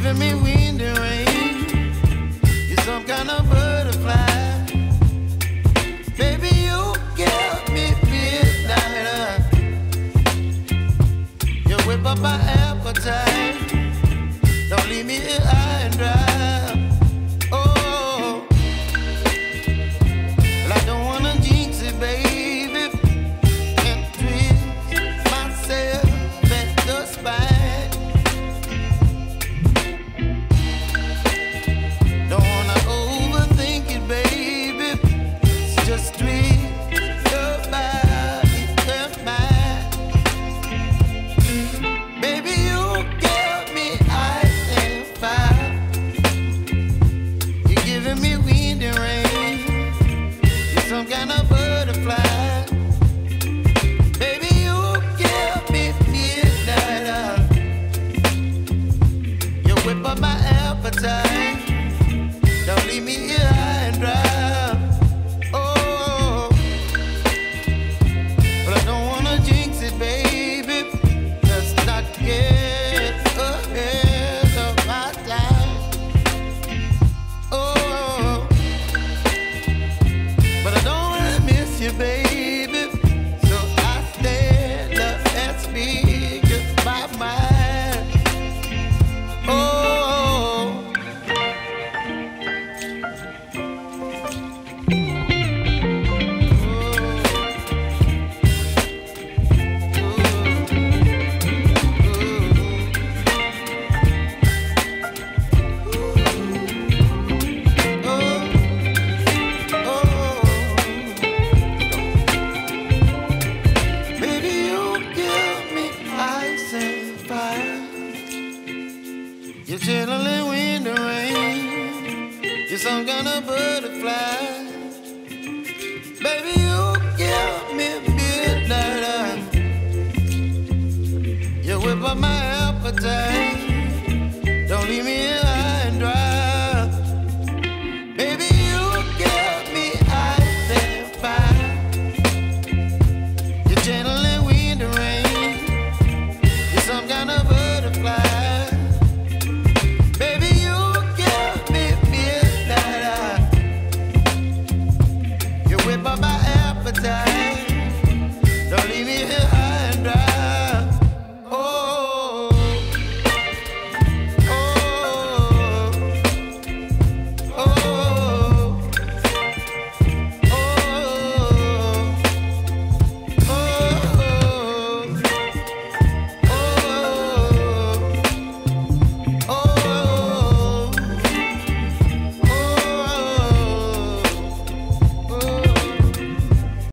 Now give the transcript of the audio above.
giving me wind and rain. You're some kind of butterfly. Baby, you give me midnight. You whip up my appetite. Don't leave me here high and dry. Oh, well, I don't wanna jinx it, baby, and twist myself at the spine. Don't wanna overthink it, baby. It's just twist your body and mine. Baby, you give me ice and fire. You're giving me wind and rain. You're some kind of butterfly. Baby, you give me midnight. You whip up my appetite. Don't leave me here high and dry. Oh, but I don't wanna jinx it, baby. Let's not get ahead of my time. Oh, but I don't wanna miss you, baby. So I stand up and speak my mind. Oh. Baby, you give me ice and fire. You're chilling wind and rain. You're some kind of butterfly. Baby, you give me midnight. You whip up my appetite.